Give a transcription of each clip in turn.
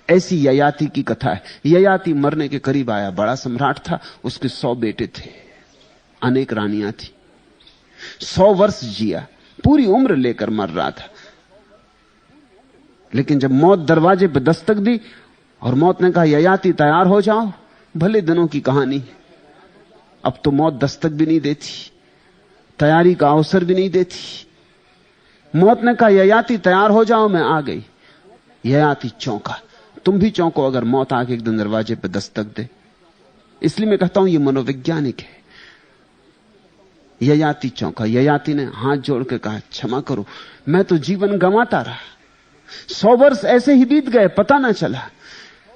ऐसी ययाति की कथा है। ययाति मरने के करीब आया, बड़ा सम्राट था, उसके 100 बेटे थे, अनेक रानियां थी, 100 वर्ष जिया, पूरी उम्र लेकर मर रहा था। लेकिन जब मौत दरवाजे पर दस्तक दी और मौत ने कहा ययाति तैयार हो जाओ, भले दिनों की कहानी, अब तो मौत दस्तक भी नहीं देती, तैयारी का अवसर भी नहीं देती। मौत ने कहा ययाति तैयार हो जाओ, मैं आ गई। ययाति चौंका। तुम भी चौंको अगर मौत आके एक दिन दरवाजे पर दस्तक दे। इसलिए मैं कहता हूं यह मनोवैज्ञानिक है। ययाति चौंका। ययाति ने हाथ जोड़ के कहा क्षमा करो, मैं तो जीवन गंवाता रहा, 100 वर्ष ऐसे ही बीत गए, पता ना चला,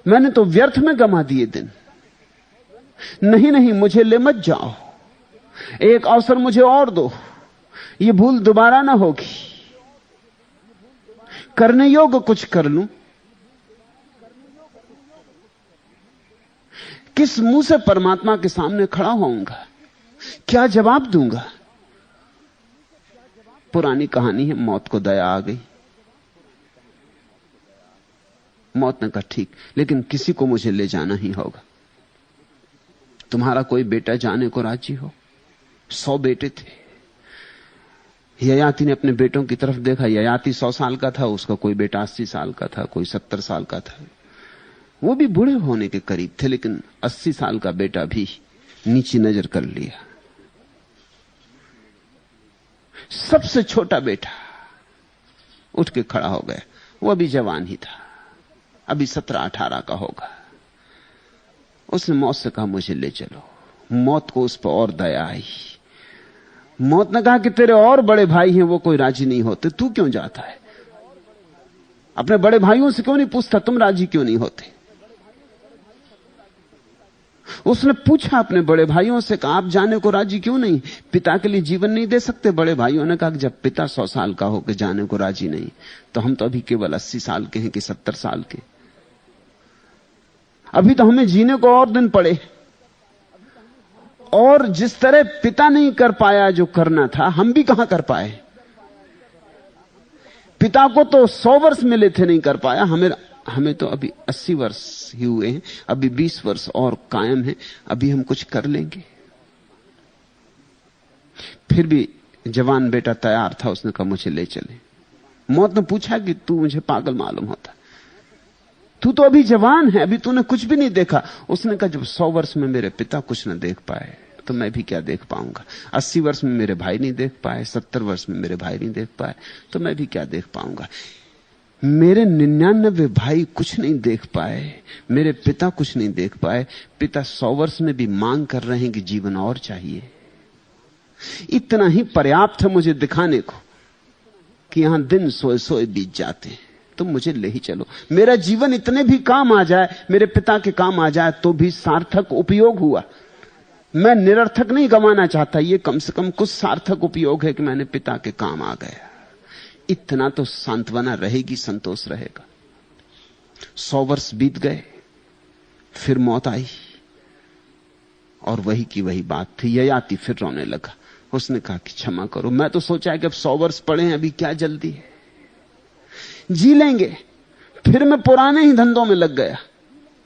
मैंने तो व्यर्थ में गंवा दिए दिन। नहीं नहीं, मुझे ले मत जाओ, एक अवसर मुझे और दो, ये भूल दोबारा ना होगी, करने योग्य कुछ कर लूं। किस मुंह से परमात्मा के सामने खड़ा होऊंगा, क्या जवाब दूंगा? पुरानी कहानी है, मौत को दया आ गई। मौत ने कहा ठीक, लेकिन किसी को मुझे ले जाना ही होगा। तुम्हारा कोई बेटा जाने को राजी हो? 100 बेटे थे। ययाति ने अपने बेटों की तरफ देखा। ययाति 100 साल का था, उसका कोई बेटा 80 साल का था, कोई 70 साल का था, वो भी बूढ़े होने के करीब थे, लेकिन 80 साल का बेटा भी नीची नजर कर लिया। सबसे छोटा बेटा उठ के खड़ा हो गया, वो अभी जवान ही था, अभी 17-18 का होगा। उसने मौत से कहा मुझे ले चलो। मौत को उस पर और दया आई। मौत ने कहा कि तेरे और बड़े भाई हैं, वो कोई राजी नहीं होते, तू क्यों जाता है? अपने बड़े भाइयों से क्यों नहीं पूछता तुम राजी क्यों नहीं होते? उसने पूछा अपने बड़े भाइयों से, कहा आप जाने को राजी क्यों नहीं? पिता के लिए जीवन नहीं दे सकते? बड़े भाइयों ने कहा कि जब पिता 100 साल का होकर जाने को राजी नहीं, तो हम तो अभी केवल 80 साल के हैं कि 70 साल के, अभी तो हमें जीने को और दिन पड़े। और जिस तरह पिता नहीं कर पाया जो करना था, हम भी कहां कर पाए। पिता को तो 100 वर्ष मिले थे, नहीं कर पाया। हमें तो अभी 80 वर्ष ही हुए हैं, अभी 20 वर्ष और कायम है, अभी हम कुछ कर लेंगे। फिर भी जवान बेटा तैयार था, उसने कहा मुझे ले चले। मौत ने पूछा कि तू मुझे पागल मालूम होता, तू तो अभी जवान है, अभी तूने कुछ भी नहीं देखा। उसने कहा जब 100 वर्ष में मेरे पिता कुछ न देख पाए तो मैं भी क्या देख पाऊंगा? 80 वर्ष में मेरे भाई नहीं देख पाए, 70 वर्ष में मेरे भाई नहीं देख पाए, तो मैं भी क्या देख पाऊंगा? मेरे 99 भाई कुछ नहीं देख पाए, मेरे पिता कुछ नहीं देख पाए। पिता 100 वर्ष में भी मांग कर रहे हैं कि जीवन और चाहिए। इतना ही पर्याप्त है मुझे दिखाने को कि यहां दिन सोए सोए बीत जाते हैं। तुम मुझे ले ही चलो, मेरा जीवन इतने भी काम आ जाए, मेरे पिता के काम आ जाए, तो भी सार्थक उपयोग हुआ। मैं निरर्थक नहीं गंवाना चाहता, ये कम से कम कुछ सार्थक उपयोग है कि मैंने पिता के काम आ गया। इतना तो सांत्वना रहेगी, संतोष रहेगा। 100 वर्ष बीत गए, फिर मौत आई और वही की वही बात थी। ययाति फिर रोने लगा। उसने कहा कि क्षमा करो, मैं तो सोचा है कि अब 100 वर्ष पड़े हैं, अभी क्या जल्दी है, जी लेंगे। फिर मैं पुराने ही धंधों में लग गया।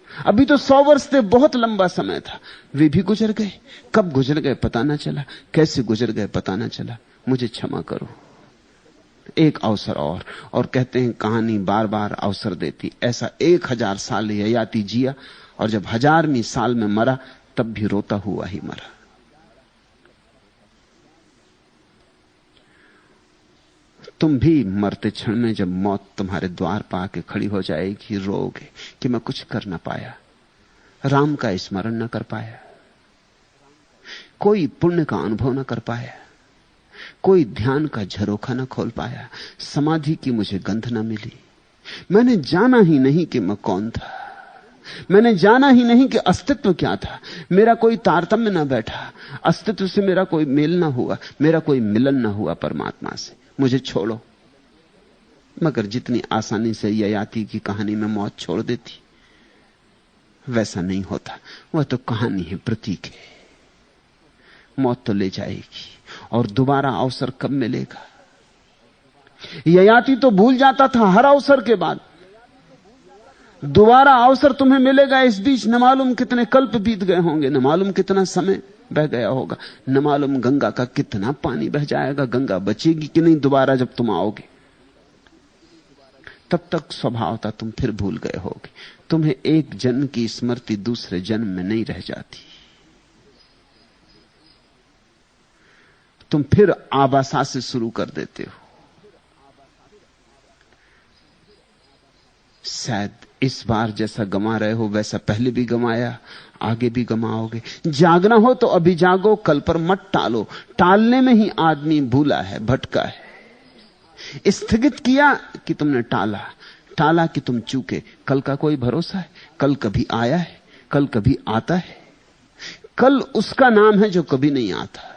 अभी तो 100 वर्ष थे, बहुत लंबा समय था, वे भी गुजर गए। कब गुजर गए पता ना चला, कैसे गुजर गए पता ना चला। मुझे क्षमा करो, एक अवसर और कहते हैं कहानी बार बार अवसर देती। ऐसा 1000 साल ययाति जिया, और जब 1000वीं साल में मरा तब भी रोता हुआ ही मरा। तुम भी मरते क्षण में जब मौत तुम्हारे द्वार पर आके खड़ी हो जाएगी, रोओगे कि मैं कुछ कर ना पाया, राम का स्मरण न कर पाया, कोई पुण्य का अनुभव न कर पाया, कोई ध्यान का झरोखा न खोल पाया, समाधि की मुझे गंध न मिली, मैंने जाना ही नहीं कि मैं कौन था, मैंने जाना ही नहीं कि अस्तित्व क्या था, मेरा कोई तारतम्य न बैठा, अस्तित्व से मेरा कोई मेल न हुआ, मेरा कोई मिलन न हुआ परमात्मा से। मुझे छोड़ो। मगर जितनी आसानी से ययाति की कहानी में मौत छोड़ देती, वैसा नहीं होता। वह तो कहानी है, प्रतीक है। मौत तो ले जाएगी, और दोबारा अवसर कब मिलेगा? ययाति तो भूल जाता था हर अवसर के बाद। दोबारा अवसर तुम्हें मिलेगा, इस बीच न मालूम कितने कल्प बीत गए होंगे, न मालूम कितना समय बह गया होगा, न मालूम गंगा का कितना पानी बह जाएगा, गंगा बचेगी कि नहीं दोबारा जब तुम आओगे। तब तक स्वभावता तुम फिर भूल गए होगे। तुम्हें एक जन्म की स्मृति दूसरे जन्म में नहीं रह जाती। तुम फिर आबासा से शुरू कर देते हो। शायद इस बार जैसा गमा रहे हो वैसा पहले भी गमाया, आगे भी गमाओगे। जागना हो तो अभी जागो, कल पर मत टालो। टालने में ही आदमी भूला है, भटका है। स्थगित किया कि तुमने टाला, टाला कि तुम चूके। कल का कोई भरोसा है? कल कभी आया है? कल कभी आता है? कल उसका नाम है जो कभी नहीं आता।